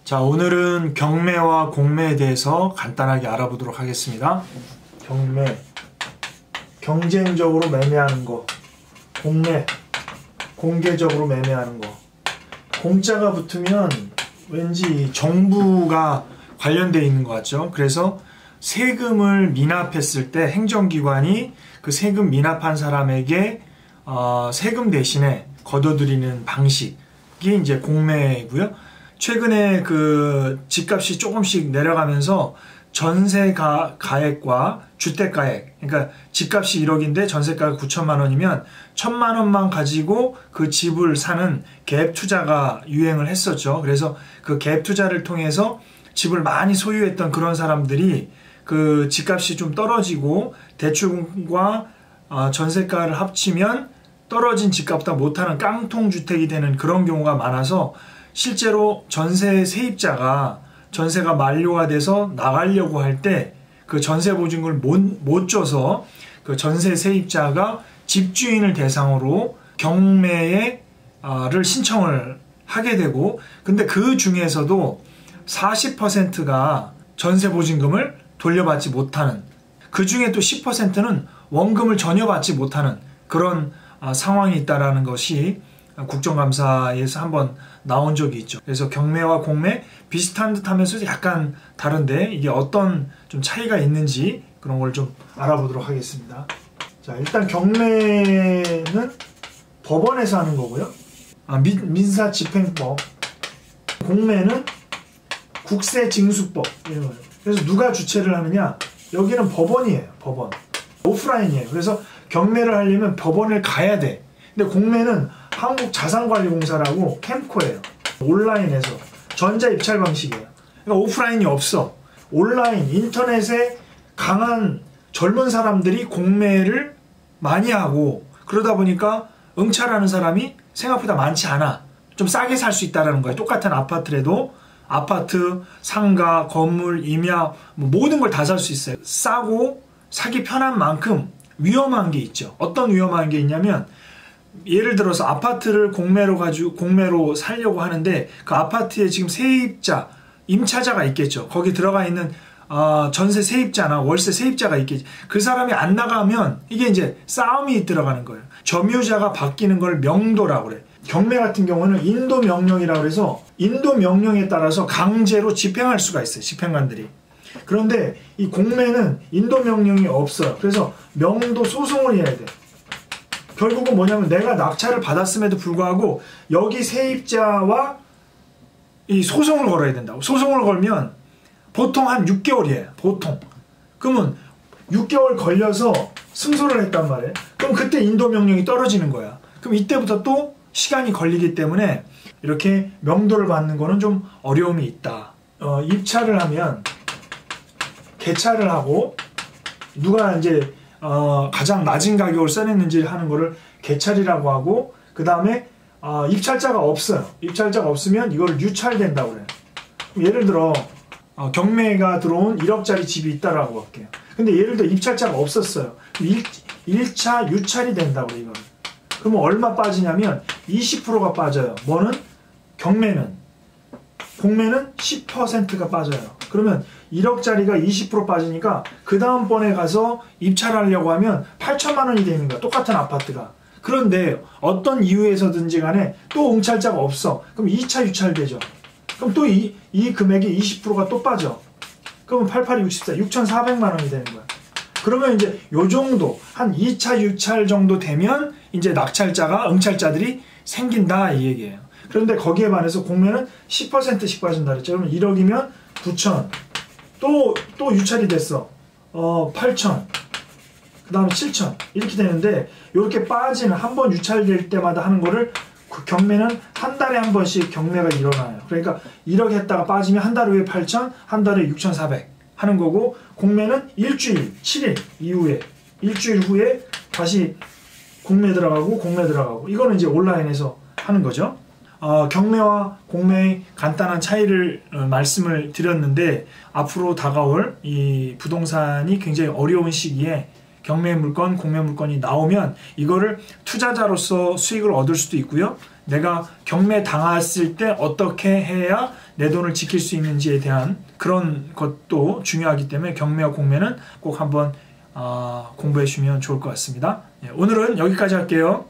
자, 오늘은 경매와 공매에 대해서 간단하게 알아보도록 하겠습니다. 경매, 경쟁적으로 매매하는 거. 공매, 공개적으로 매매하는 거. 공짜가 붙으면 왠지 정부가 관련되어 있는 것 같죠. 그래서 세금을 미납했을 때 행정기관이 그 세금 미납한 사람에게 세금 대신에 걷어들이는 방식이 이제 공매고요. 최근에 그 집값이 조금씩 내려가면서 전세 가액과 주택 가액, 그러니까 집값이 1억인데 전세가가 9천만 원이면 1,000만 원만 가지고 그 집을 사는 갭 투자가 유행을 했었죠. 그래서 그 갭 투자를 통해서 집을 많이 소유했던 그런 사람들이 그 집값이 좀 떨어지고 대출과 전세가를 합치면 떨어진 집값보다 못하는 깡통주택이 되는 그런 경우가 많아서 실제로 전세 세입자가 전세가 만료가 돼서 나가려고 할 때 그 전세 보증금을 못 줘서 그 전세 세입자가 집주인을 대상으로 경매를 신청을 하게 되고, 근데 그 중에서도 40%가 전세 보증금을 돌려받지 못하는, 그 중에 또 10%는 원금을 전혀 받지 못하는 그런 상황이 있다라는 것이 국정감사에서 한번 나온 적이 있죠. 그래서 경매와 공매 비슷한 듯 하면서 약간 다른데 이게 어떤 좀 차이가 있는지 그런 걸 좀 알아보도록 하겠습니다. 자, 일단 경매는 법원에서 하는 거고요. 민사집행법. 공매는 국세징수법 이런 거예요. 그래서 누가 주최를 하느냐? 여기는 법원이에요. 법원. 오프라인이에요. 그래서 경매를 하려면 법원을 가야 돼. 근데 공매는 한국자산관리공사라고 캠코예요. 온라인에서 전자입찰 방식이에요. 그러니까 오프라인이 없어. 온라인, 인터넷에 강한 젊은 사람들이 공매를 많이 하고, 그러다 보니까 응찰하는 사람이 생각보다 많지 않아. 좀 싸게 살 수 있다는 거예요. 똑같은 아파트라도 아파트, 상가, 건물, 임야 모든 걸 다 살 수 있어요. 싸고 사기 편한 만큼 위험한 게 있죠. 어떤 위험한 게 있냐면, 예를 들어서 아파트를 공매로 살려고 하는데 그 아파트에 지금 세입자, 임차자가 있겠죠. 거기 들어가 있는 전세 세입자나 월세 세입자가 있겠죠. 그 사람이 안 나가면 이게 이제 싸움이 들어가는 거예요. 점유자가 바뀌는 걸 명도라고 그래. 경매 같은 경우는 인도 명령이라고 해서 인도 명령에 따라서 강제로 집행할 수가 있어요. 집행관들이. 그런데 이 공매는 인도 명령이 없어요. 그래서 명도 소송을 해야 돼. 결국은 뭐냐면 내가 낙찰을 받았음에도 불구하고 여기 세입자와 이 소송을 걸어야 된다고. 소송을 걸면 보통 한 6개월이에요. 보통. 그러면 6개월 걸려서 승소를 했단 말이에요. 그럼 그때 인도 명령이 떨어지는 거야. 그럼 이때부터 또 시간이 걸리기 때문에 이렇게 명도를 받는 거는 좀 어려움이 있다. 입찰을 하면 개찰을 하고 누가 이제 가장 낮은 가격을 써냈는지 하는 거를 개찰이라고 하고, 그 다음에 입찰자가 없어요. 입찰자가 없으면 이걸 유찰된다고 그래요. 예를 들어 경매가 들어온 1억짜리 집이 있다라고 할게요. 근데 예를 들어 입찰자가 없었어요. 1차 유찰이 된다고 그래요. 이거는. 그러면 얼마 빠지냐면 20%가 빠져요. 뭐는? 경매는. 공매는 10%가 빠져요. 그러면 1억짜리가 20% 빠지니까 그 다음번에 가서 입찰하려고 하면 8천만 원이 되는 거야. 똑같은 아파트가. 그런데 어떤 이유에서든지 간에 또 응찰자가 없어. 그럼 2차 유찰되죠. 그럼 또 이 금액이 20%가 또 빠져. 그러면 88, 64, 6,400만 원이 되는 거야. 그러면 이제 요 정도, 한 2차 유찰 정도 되면 이제 낙찰자가, 응찰자들이 생긴다 이 얘기예요. 그런데 거기에 반해서 공매는 10%씩 빠진다 그랬죠. 그러면 1억이면 9천. 또 유찰이 됐어. 8천. 그 다음에 7천. 이렇게 되는데, 이렇게 빠지는, 한 번 유찰될 때마다 하는 거를, 그 경매는 한 달에 한 번씩 경매가 일어나요. 그러니까 1억 했다가 빠지면 한 달 후에 8천, 한 달에 6,400 하는 거고, 공매는 일주일, 7일 이후에, 일주일 후에 다시 공매 들어가고, 이거는 이제 온라인에서 하는 거죠. 경매와 공매의 간단한 차이를 말씀을 드렸는데, 앞으로 다가올 이 부동산이 굉장히 어려운 시기에 경매 물건, 공매 물건이 나오면 이거를 투자자로서 수익을 얻을 수도 있고요. 내가 경매 당했을 때 어떻게 해야 내 돈을 지킬 수 있는지에 대한 그런 것도 중요하기 때문에 경매와 공매는 꼭 한번 공부해 주시면 좋을 것 같습니다. 오늘은 여기까지 할게요.